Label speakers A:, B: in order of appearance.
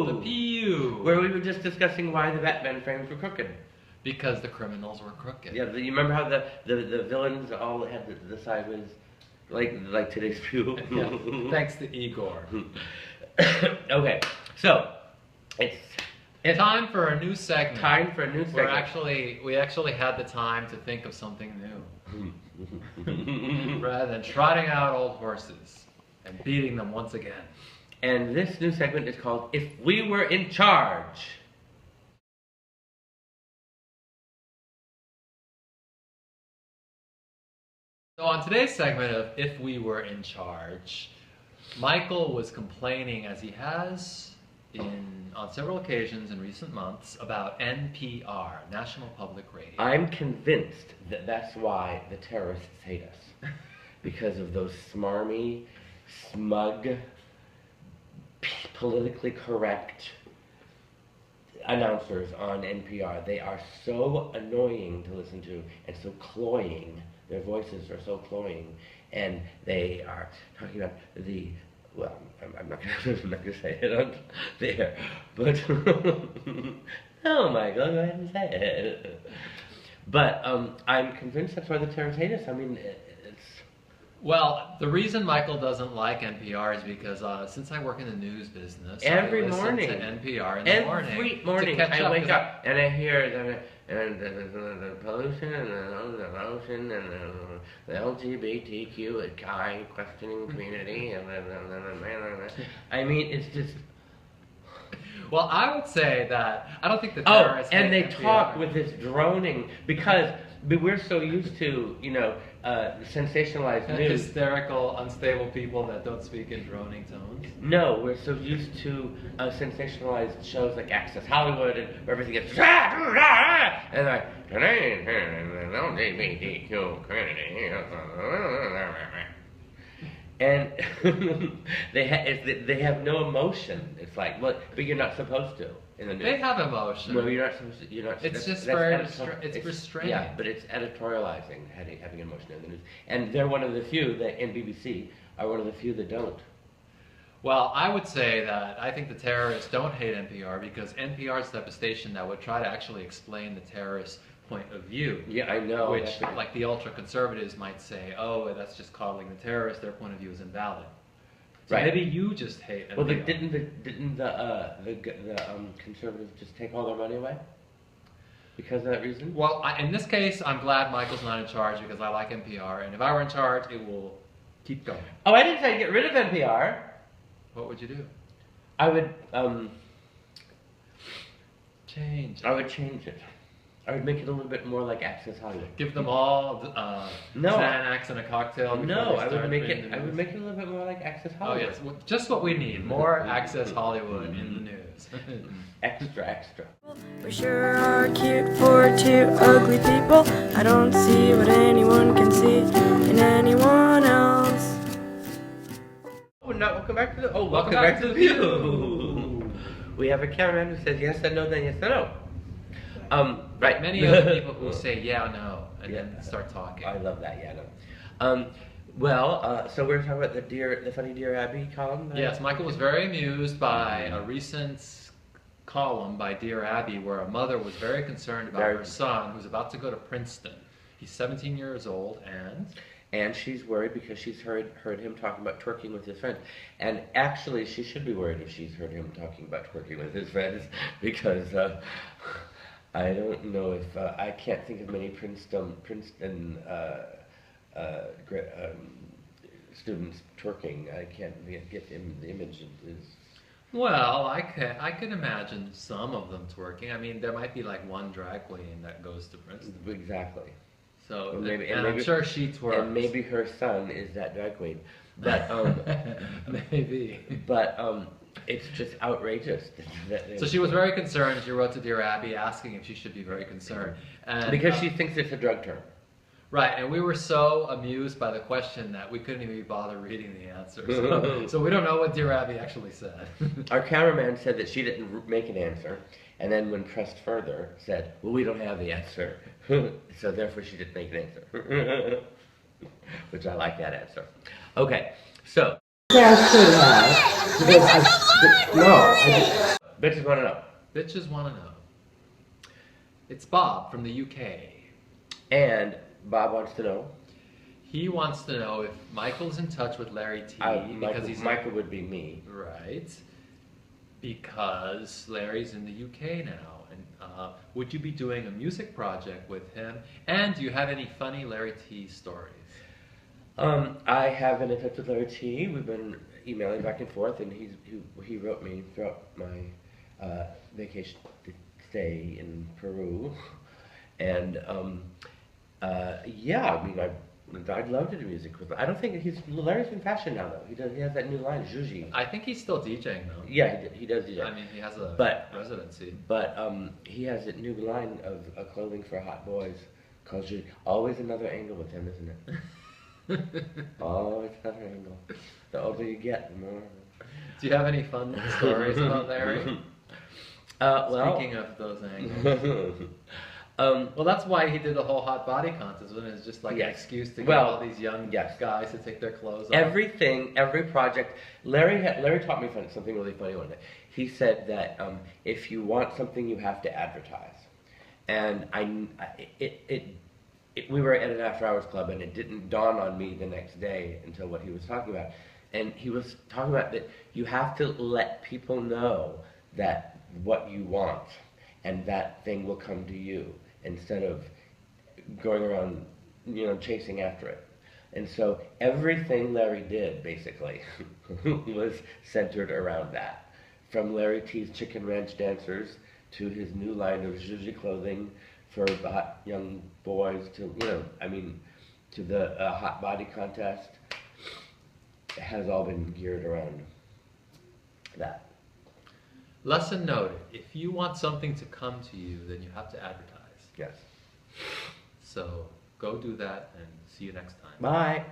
A: The Pew.
B: Where we were just discussing why the Batman frames were crooked.
A: Because the criminals were crooked.
B: Yeah, you remember how the villains all had the sideways, like today's Pew?
A: Yeah. Thanks to Igor.
B: Okay, so it's
A: time for a new segment.
B: Time for a new segment.
A: We actually had the time to think of something new. Rather than trotting out old horses and beating them once again.
B: And this new segment is called If We Were in Charge.
A: So on today's segment of If We Were in Charge, Michael was complaining, as he has on several occasions in recent months, about NPR, National Public Radio.
B: I'm convinced that that's why the terrorists hate us. Because of those smarmy, smug, politically correct announcers on NPR. They are so annoying to listen to and so cloying. Their voices are so cloying, and they are talking about well, I'm not gonna say it on there, but oh Michael, go ahead and say it. But I'm convinced that's why the terrorists hate us. I mean,
A: well, the reason Michael doesn't like NPR is because since I work in the news business,
B: every
A: I listen
B: morning
A: to NPR in the morning.
B: Every morning I wake up and I hear the pollution and the ocean and the LGBTQI questioning community and I mean, it's just.
A: Well, I would say that I don't think the terrorists.
B: And they
A: NPR.
B: talk with this droning because we're so used to, sensationalized news.
A: Hysterical, unstable people that don't speak in droning tones.
B: No, we're so used to sensationalized shows like Access Hollywood and where everything gets and like LGBTQ community. And they have no emotion. It's like, well, but you're not supposed to in the news.
A: They have emotion.
B: No, you're not supposed to. You're not.
A: It's just it's restraining.
B: Yeah, but it's editorializing having emotion in the news. And they're one of the few that in BBC are one of the few that don't.
A: Well, I would say that I think the terrorists don't hate NPR because NPR is the type of station that would try to actually explain the terrorist point of view.
B: Yeah, I know.
A: Which, like the ultra-conservatives might say, oh, that's just coddling the terrorists, their point of view is invalid. So
B: right.
A: Maybe you just hate NPR.
B: Well, didn't the conservatives just take all their money away? Because of that reason?
A: Well, in this case, I'm glad Michael's not in charge because I like NPR, and if I were in charge, it will keep going.
B: Oh, I didn't say get rid of NPR.
A: What would you do?
B: I would,
A: change.
B: I would change it. I would make it a little bit more like Access Hollywood.
A: Give them all Xanax and a cocktail.
B: No, I would make it a little bit more like Access Hollywood.
A: Oh yes, just what we need. More Access Hollywood in the news.
B: Extra.
C: We sure are cute for two ugly people. I don't see what anyone can see in anyone else.
B: Welcome back to the
A: welcome back to the View.
B: We have a cameraman who says yes and no, then yes and no. Right.
A: Many other people who say yeah, no, and then start talking.
B: I love that, yeah, no. So we're talking about the funny Dear Abby column?
A: Yes, Michael was very amused by a recent column by Dear Abby where a mother was very concerned about her son who's about to go to Princeton. He's 17 years old
B: and she's worried because she's heard him talking about twerking with his friends. And actually, she should be worried if she's heard him talking about twerking with his friends because I don't know if I can't think of many Princeton students twerking. I can't get the image of this.
A: Well, I could imagine some of them twerking. I mean, there might be like one drag queen that goes to Princeton.
B: Exactly.
A: So
B: and maybe
A: I'm sure she twerks.
B: And maybe her son is that drag queen. But
A: maybe.
B: But it's just outrageous.
A: So she was very concerned. She wrote to Dear Abby asking if she should be very concerned. And,
B: because she thinks it's a drug term.
A: Right, and we were so amused by the question that we couldn't even bother reading the answer. So we don't know what Dear Abby actually said.
B: Our cameraman said that she didn't make an answer, and then when pressed further, said, well, we don't have the answer. So therefore she didn't make an answer. Which I like that answer. Okay, so. Yeah, I should have. Bitches want to know.
A: Bitches want to know. It's Bob from the UK.
B: And Bob wants to know.
A: He wants to know if Michael's in touch with Larry T.
B: Michael would be me.
A: Right. Because Larry's in the UK now. And would you be doing a music project with him? And do you have any funny Larry T stories?
B: I have been in touch with Larry T. We've been emailing back and forth, and he wrote me throughout my vacation stay in Peru. And yeah, I mean, I'd love to do music with him. I don't think Larry's in fashion now, though. He has that new line, Juji.
A: I think he's still DJing, though.
B: Yeah, he does DJ.
A: I mean, he has a residency.
B: But he has a new line of clothing for hot boys called Juji. Always another angle with him, isn't it? Always another angle. The older you get, the more.
A: Do you have any fun stories about Larry?
B: Well,
A: speaking of those angles. Well, that's why he did the whole hot body contest, when it's just like an excuse to get all these young guys to take their clothes off.
B: Every project. Larry taught me something really funny one day. He said that if you want something, you have to advertise. And we were at an after-hours club, and it didn't dawn on me the next day until what he was talking about. And he was talking about that you have to let people know that what you want, and that thing will come to you, instead of going around, chasing after it. And so everything Larry did, basically, was centered around that. From Larry T's Chicken Ranch dancers to his new line of Juji clothing for the hot young boys to, to the hot body contest. It has all been geared around that.
A: Lesson noted, if you want something to come to you, then you have to advertise.
B: Yes.
A: So go do that, and see you next time.
B: Bye.